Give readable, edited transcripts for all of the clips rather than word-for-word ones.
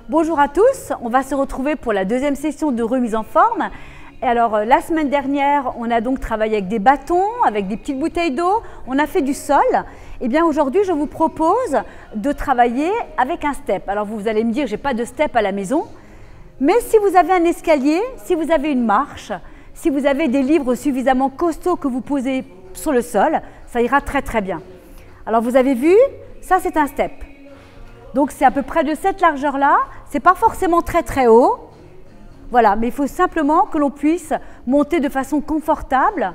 Bonjour à tous, on va se retrouver pour la deuxième session de remise en forme. Et alors la semaine dernière, on a donc travaillé avec des bâtons, avec des petites bouteilles d'eau, on a fait du sol. Et bien aujourd'hui, je vous propose de travailler avec un step. Alors vous allez me dire, j'ai pas de step à la maison, mais si vous avez un escalier, si vous avez une marche, si vous avez des livres suffisamment costauds que vous posez sur le sol, ça ira très très bien. Alors vous avez vu, ça c'est un step. Donc c'est à peu près de cette largeur-là, c'est pas forcément très très haut, voilà, mais il faut simplement que l'on puisse monter de façon confortable,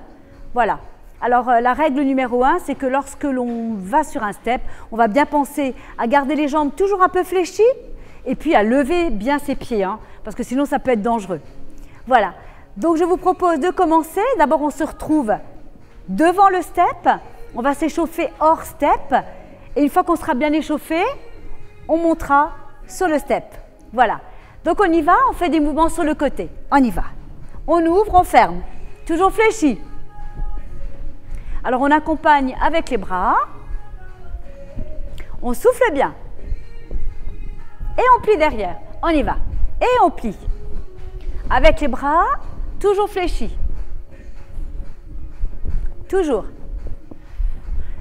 voilà. Alors la règle numéro 1, c'est que lorsque l'on va sur un step, on va bien penser à garder les jambes toujours un peu fléchies et puis à lever bien ses pieds, hein, parce que sinon ça peut être dangereux. Voilà, donc je vous propose de commencer. D'abord on se retrouve devant le step, on va s'échauffer hors step et une fois qu'on sera bien échauffé, on montera sur le step. Voilà. Donc on y va, on fait des mouvements sur le côté. On y va. On ouvre, on ferme. Toujours fléchi. Alors on accompagne avec les bras. On souffle bien. Et on plie derrière. On y va. Et on plie. Avec les bras, toujours fléchis. Toujours.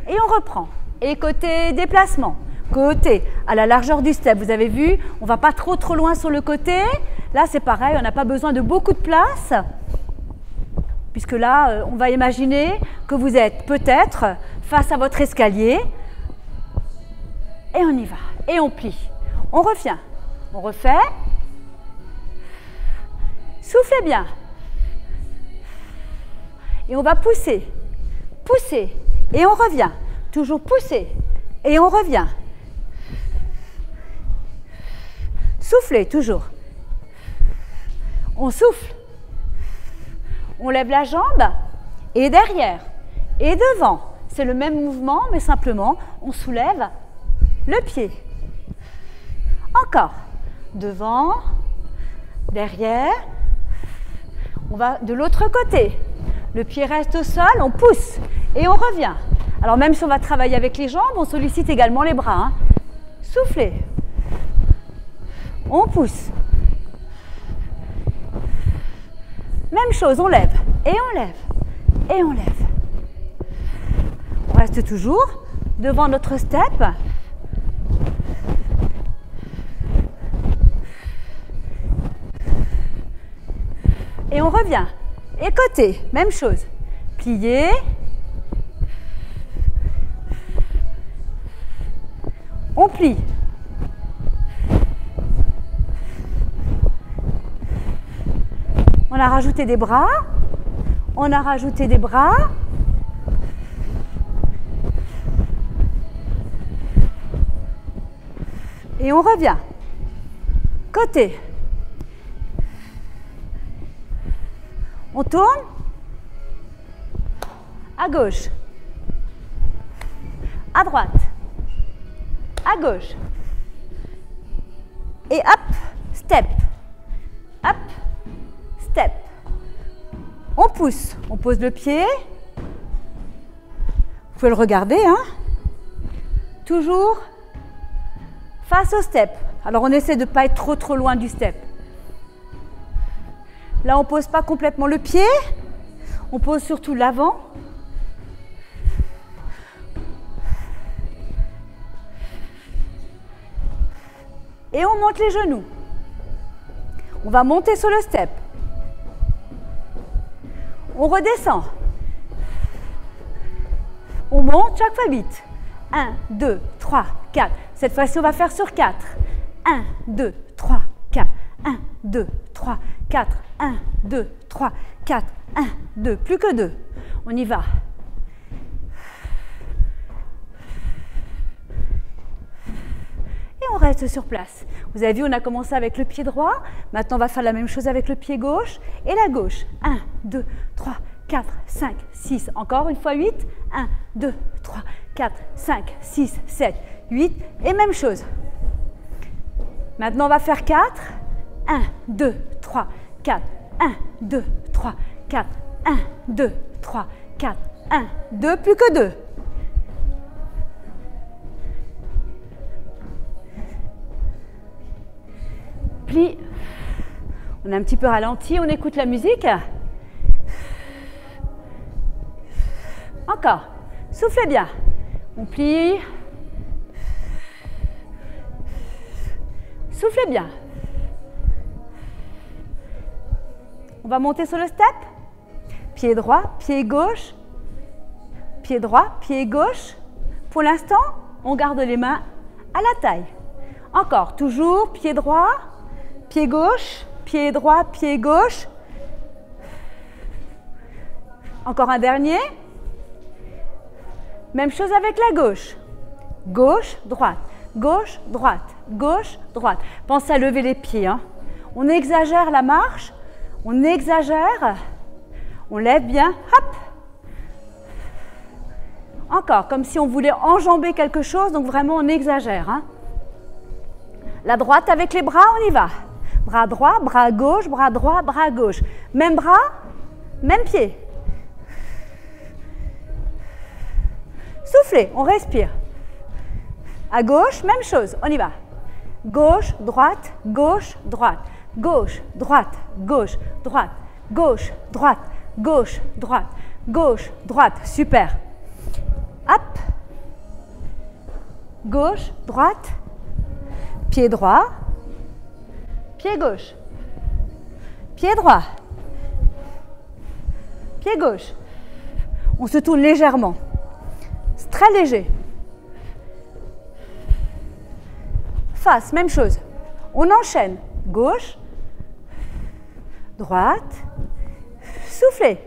Et on reprend. Et côté déplacement. Côté, à la largeur du step, vous avez vu, on ne va pas trop loin sur le côté. Là, c'est pareil, on n'a pas besoin de beaucoup de place. Puisque là, on va imaginer que vous êtes peut-être face à votre escalier. Et on y va. Et on plie. On revient. On refait. Soufflez bien. Et on va pousser. Pousser. Et on revient. Toujours pousser. Et on revient. Soufflez toujours. On souffle. On lève la jambe et derrière et devant. C'est le même mouvement, mais simplement, on soulève le pied. Encore. Devant, derrière. On va de l'autre côté. Le pied reste au sol, on pousse et on revient. Alors même si on va travailler avec les jambes, on sollicite également les bras. Hein. Soufflez. On pousse. Même chose, on lève, et on lève, et on lève. On reste toujours devant notre step. Et on revient. Et côté, même chose. Plier. On plie. On a rajouté des bras, on a rajouté des bras. Et on revient. Côté. On tourne. À gauche. À droite. À gauche. Et hop, step. Hop. Step. On pousse, on pose le pied. Vous pouvez le regarder, hein. Toujours face au step. Alors on essaie de ne pas être trop loin du step. Là on ne pose pas complètement le pied, on pose surtout l'avant. Et on monte les genoux. On va monter sur le step. On redescend. On monte chaque fois vite. 1, 2, 3, 4. Cette fois-ci, on va faire sur 4. 1, 2, 3, 4. 1, 2, 3, 4. 1, 2, 3, 4. 1, 2. Plus que 2. On y va. Et on reste sur place. Vous avez vu, on a commencé avec le pied droit. Maintenant, on va faire la même chose avec le pied gauche et la gauche. 1, 2, 3, 4, 5, 6. Encore une fois 8. 1, 2, 3, 4, 5, 6, 7, 8. Et même chose. Maintenant, on va faire 4. 1, 2, 3, 4. 1, 2, 3, 4. 1, 2, 3, 4. 1, 2, plus que 2. plie. On a un petit peu ralenti, on écoute la musique. Encore. Soufflez bien. On plie. Soufflez bien. On va monter sur le step. Pied droit, pied gauche. Pied droit, pied gauche. Pour l'instant, on garde les mains à la taille. Encore, toujours pied droit, pied gauche, pied droit, pied gauche. Encore un dernier. Même chose avec la gauche. Gauche, droite, gauche, droite, gauche, droite. Pensez à lever les pieds. Hein. On exagère la marche, on exagère. On lève bien, hop. Encore, comme si on voulait enjamber quelque chose, donc vraiment on exagère. Hein. La droite avec les bras, on y va. Bras droit, bras gauche, bras droit, bras gauche. Même bras, même pied. Soufflez, on respire. À gauche, même chose, on y va. Gauche, droite, gauche, droite. Gauche, droite, gauche, droite. Gauche, droite, gauche, droite. Gauche, droite, super. Hop. Gauche, droite. Pied droit. Pied gauche. Pied droit. Pied gauche. On se tourne légèrement. C'est très léger. Face, même chose. On enchaîne. Gauche. Droite. Soufflez.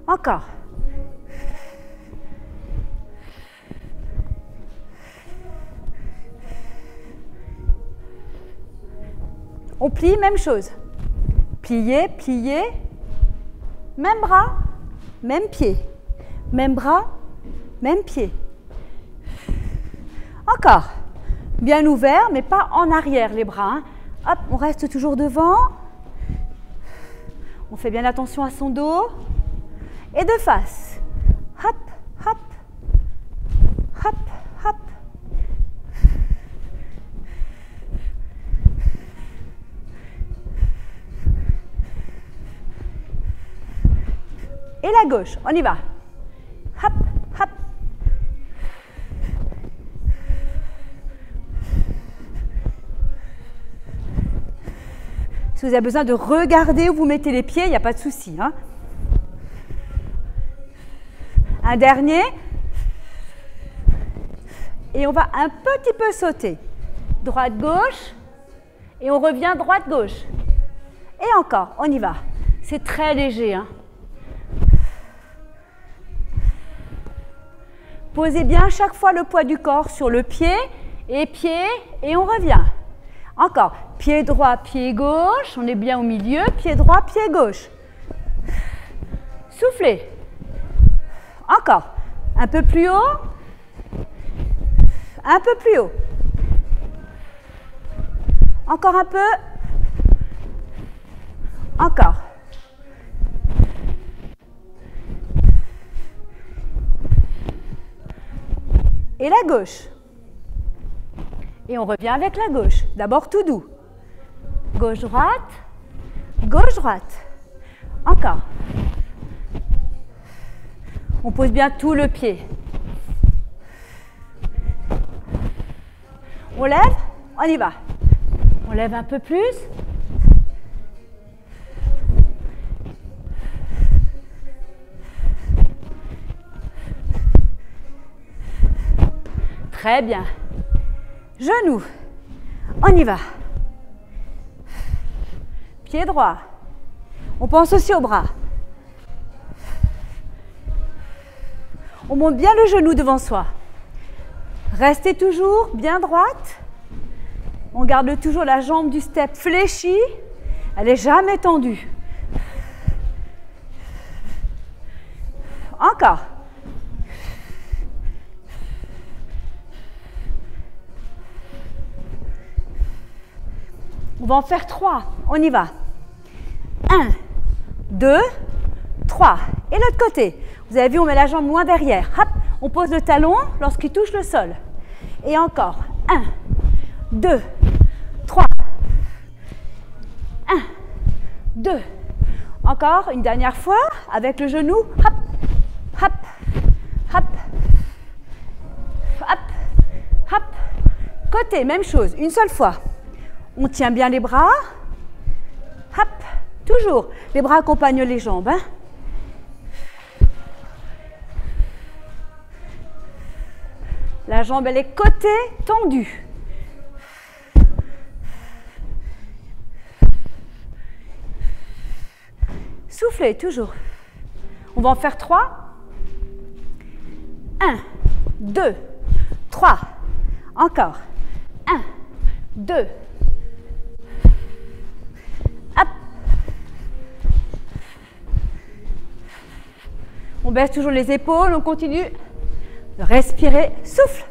Encore. On plie, même chose. Plier, plier. Même bras, même pied. Même bras, même pied. Encore. Bien ouvert, mais pas en arrière les bras. Hein. Hop, on reste toujours devant. On fait bien attention à son dos. Et de face. Hop, hop. Hop, hop. Et la gauche, on y va. Hop, hop. Si vous avez besoin de regarder où vous mettez les pieds, il n'y a pas de souci. Hein. Un dernier. Et on va un petit peu sauter. Droite-gauche. Et on revient droite-gauche. Et encore, on y va. C'est très léger. Hein. Posez bien chaque fois le poids du corps sur le pied et on revient. Encore, pied droit, pied gauche, on est bien au milieu, pied droit, pied gauche. Soufflez. Encore, un peu plus haut, un peu plus haut. Encore un peu. Encore. Et la gauche. Et on revient avec la gauche. D'abord tout doux. Gauche-droite, gauche-droite. Encore. On pose bien tout le pied. On lève, on y va. On lève un peu plus. Très bien. Genoux. On y va. Pied droit. On pense aussi au bras. On monte bien le genou devant soi. Restez toujours bien droite. On garde toujours la jambe du step fléchie. Elle n'est jamais tendue. Encore. On va en faire 3. On y va. 1, 2, 3. Et l'autre côté. Vous avez vu, on met la jambe loin derrière. Hop, on pose le talon lorsqu'il touche le sol. Et encore. 1, 2, 3. 1, 2. Encore une dernière fois avec le genou. Hop, hop, hop, hop, hop. Côté, même chose, une seule fois. On tient bien les bras. Hop, toujours. Les bras accompagnent les jambes. Hein. La jambe, elle est côté, tendue. Soufflez, toujours. On va en faire 3. 1, 2, 3. Encore. 1, 2. Hop. On baisse toujours les épaules, on continue de respirer. Souffle.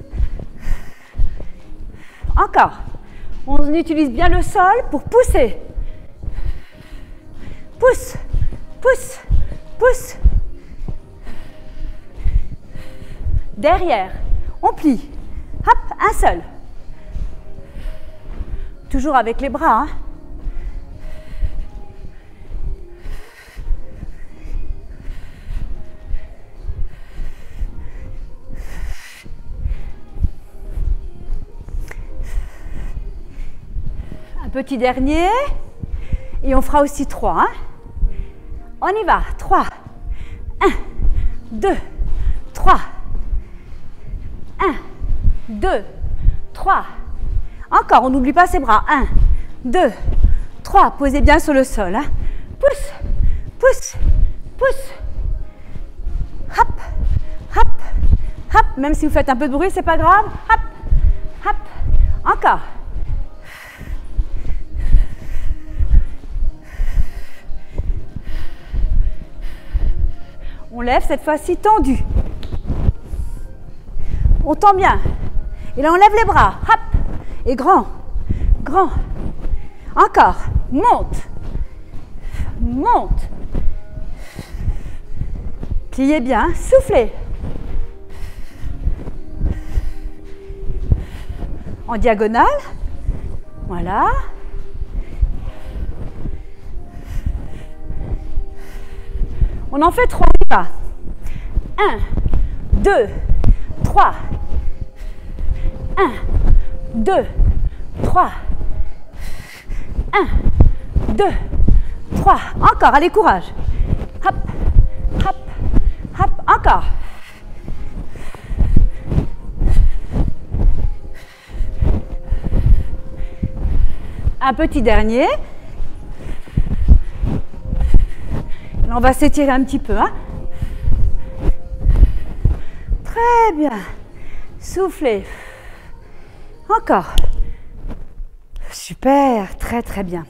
Encore. On utilise bien le sol pour pousser. Pousse, pousse, pousse. Derrière, on plie. Hop, un seul. Toujours avec les bras. Hein. Un petit dernier. Et on fera aussi 3. Hein. On y va. 3. 1, 2, 3. 1, 2, 3. Encore, on n'oublie pas ses bras. 1, 2, 3. Posez bien sur le sol. Hein. Pousse, pousse, pousse. Hop, hop, hop. Même si vous faites un peu de bruit, c'est pas grave. Hop, hop. Encore. On lève cette fois-ci tendu. On tend bien. Et là, on lève les bras. Hop. Et grand. Grand. Encore. Monte. Monte. Pliez bien. Soufflez. En diagonale. Voilà. On en fait 3. 1, 2, 3. 1, 2, 3. 1, 2, 3. Encore, allez, courage. Hop, hop, hop, encore. Un petit dernier. On va s'étirer un petit peu. Hein. Très bien. Soufflez. Encore. Super, très très bien.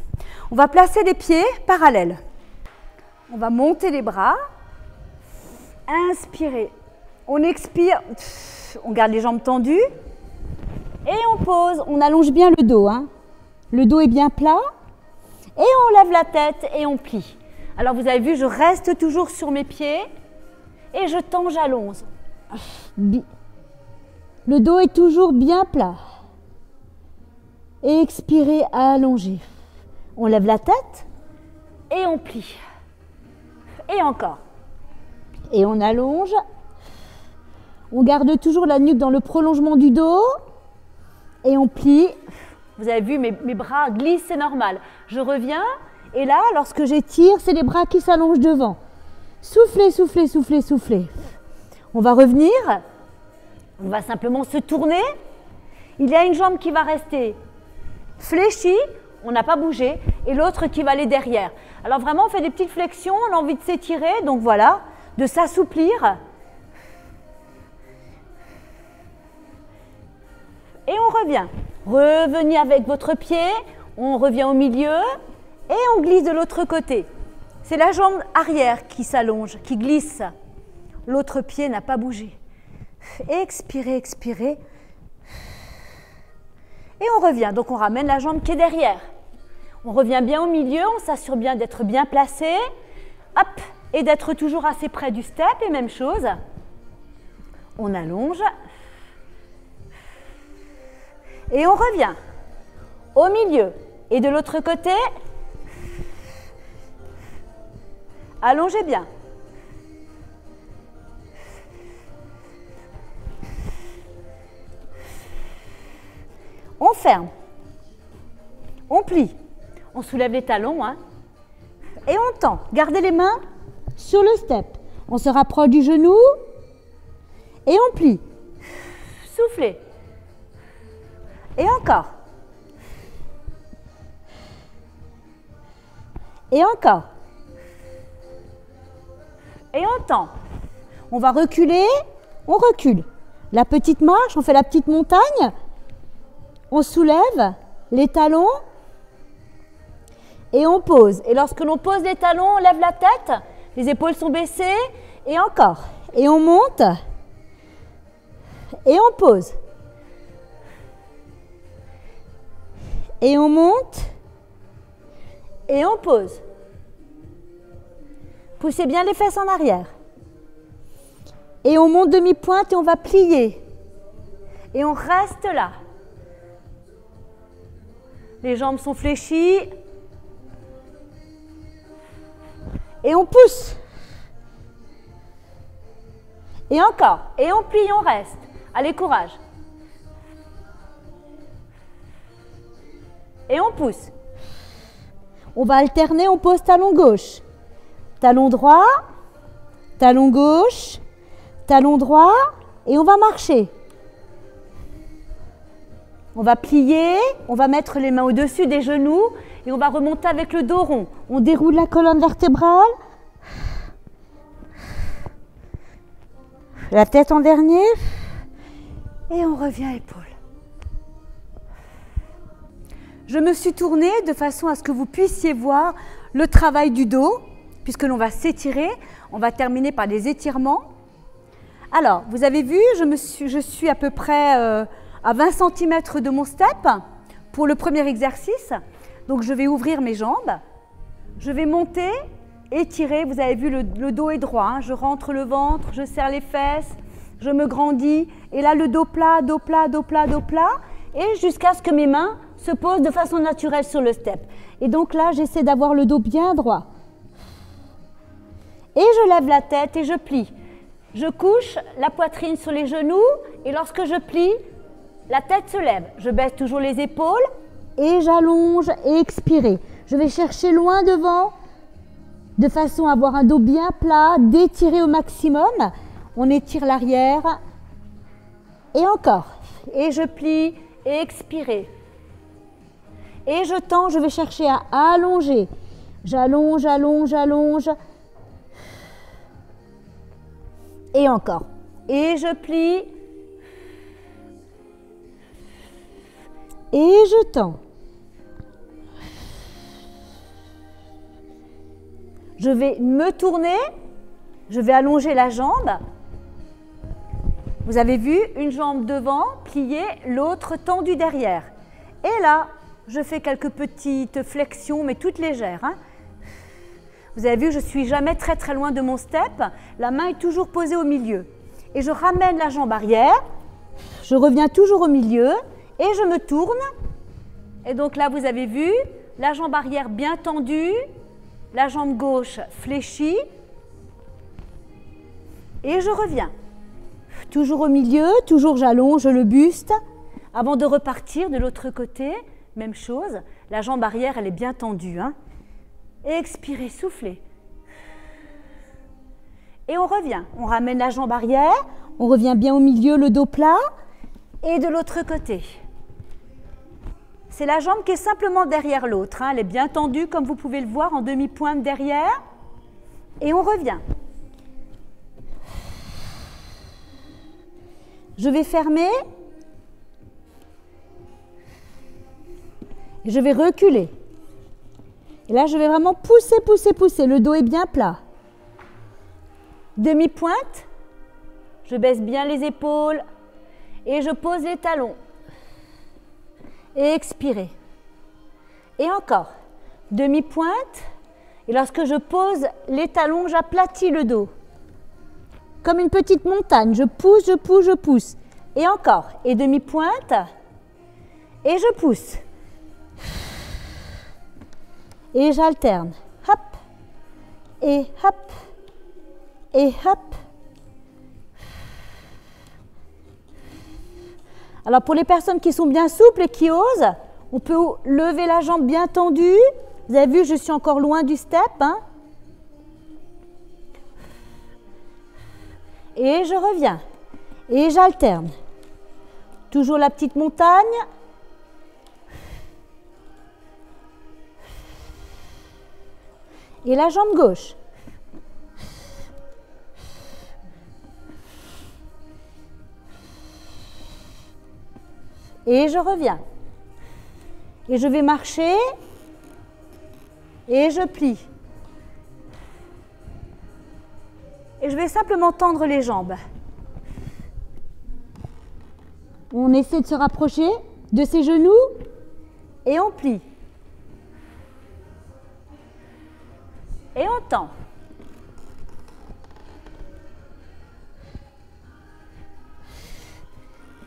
On va placer les pieds parallèles. On va monter les bras. Inspirez. On expire. On garde les jambes tendues. Et on pose. On allonge bien le dos. Hein. Le dos est bien plat. Et on lève la tête et on plie. Alors vous avez vu, je reste toujours sur mes pieds et je tends, j'allonge. Le dos est toujours bien plat. Et expirez, allongez. On lève la tête et on plie. Et encore. Et on allonge. On garde toujours la nuque dans le prolongement du dos. Et on plie. Vous avez vu, mes bras glissent, c'est normal. Je reviens. Et là, lorsque j'étire, c'est les bras qui s'allongent devant. Soufflez, soufflez, soufflez, soufflez. On va revenir. On va simplement se tourner. Il y a une jambe qui va rester fléchie, on n'a pas bougé, et l'autre qui va aller derrière. Alors vraiment, on fait des petites flexions, on a envie de s'étirer, donc voilà, de s'assouplir. Et on revient. Revenez avec votre pied, on revient au milieu. Et on glisse de l'autre côté. C'est la jambe arrière qui s'allonge, qui glisse. L'autre pied n'a pas bougé. Expirez, expirez. Et on revient. Donc on ramène la jambe qui est derrière. On revient bien au milieu, on s'assure bien d'être bien placé. Hop, et d'être toujours assez près du step. Et même chose. On allonge. Et on revient. au milieu. Et de l'autre côté, allongez bien. On ferme. On plie. On soulève les talons. Hein. Et on tend. Gardez les mains sur le step. On se rapproche du genou. Et on plie. Soufflez. Et encore. Et encore. Et on tend. On va reculer, on recule. La petite marche, on fait la petite montagne. On soulève les talons et on pose. Et lorsque l'on pose les talons, on lève la tête, les épaules sont baissées et encore. Et on monte et on pose. Et on monte et on pose. Poussez bien les fesses en arrière. Et on monte demi-pointe et on va plier. Et on reste là. Les jambes sont fléchies. Et on pousse. Et encore. Et on plie, on reste. Allez, courage. Et on pousse. On va alterner, on pose talon gauche. Talon droit, talon gauche, talon droit et on va marcher. On va plier, on va mettre les mains au-dessus des genoux et on va remonter avec le dos rond. On déroule la colonne vertébrale, la tête en dernier et on revient épaule. Je me suis tournée de façon à ce que vous puissiez voir le travail du dos, puisque l'on va s'étirer. On va terminer par des étirements. Alors, vous avez vu, je suis à peu près à 20 cm de mon step pour le premier exercice. Donc, je vais ouvrir mes jambes. Je vais monter, étirer. Vous avez vu, le dos est droit. Hein. Je rentre le ventre, je serre les fesses, je me grandis. Et là, le dos plat, dos plat, dos plat, dos plat. Et jusqu'à ce que mes mains se posent de façon naturelle sur le step. Et donc là, j'essaie d'avoir le dos bien droit. Et je lève la tête et je plie. Je couche la poitrine sur les genoux et lorsque je plie, la tête se lève. Je baisse toujours les épaules et j'allonge et expire. Je vais chercher loin devant de façon à avoir un dos bien plat, d'étirer au maximum. On étire l'arrière et encore. Et je plie et expire. Et je tends, je vais chercher à allonger. J'allonge, j'allonge, j'allonge. Et encore. Et je plie. Et je tends. Je vais me tourner. Je vais allonger la jambe. Vous avez vu, une jambe devant, pliée, l'autre tendue derrière. Et là, je fais quelques petites flexions, mais toutes légères. Hein. Vous avez vu, je ne suis jamais très très loin de mon step. La main est toujours posée au milieu. Et je ramène la jambe arrière. Je reviens toujours au milieu et je me tourne. Et donc là, vous avez vu, la jambe arrière bien tendue, la jambe gauche fléchie. Et je reviens. Toujours au milieu, toujours j'allonge le buste. Avant de repartir de l'autre côté, même chose. La jambe arrière, elle est bien tendue. Hein. Et expirez, soufflez. Et on revient. On ramène la jambe arrière. On revient bien au milieu, le dos plat. Et de l'autre côté. C'est la jambe qui est simplement derrière l'autre. Hein. Elle est bien tendue, comme vous pouvez le voir, en demi-pointe derrière. Et on revient. Je vais fermer. Je vais reculer. Et là, je vais vraiment pousser, pousser, pousser. Le dos est bien plat. Demi-pointe. Je baisse bien les épaules. Et je pose les talons. Et expirez. Et encore. Demi-pointe. Et lorsque je pose les talons, j'aplatis le dos. Comme une petite montagne. Je pousse, je pousse, je pousse. Et encore. Et demi-pointe. Et je pousse. Et j'alterne. Hop. Et hop. Et hop. Alors pour les personnes qui sont bien souples et qui osent, on peut lever la jambe bien tendue. Vous avez vu, je suis encore loin du step. Hein. Et je reviens. Et j'alterne. Toujours la petite montagne. Et la jambe gauche. Et je reviens. Et je vais marcher. Et je plie. Et je vais simplement tendre les jambes. On essaie de se rapprocher de ses genoux et on plie. Et on tend.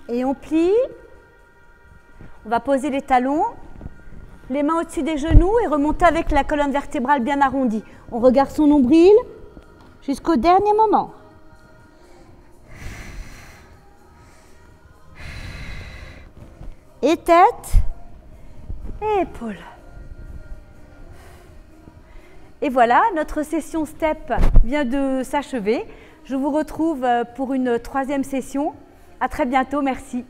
Et on plie. On va poser les talons, les mains au-dessus des genoux et remonter avec la colonne vertébrale bien arrondie. On regarde son nombril jusqu'au dernier moment. Et tête, et épaules. Et voilà, notre session step vient de s'achever. Je vous retrouve pour une troisième session. À très bientôt, merci.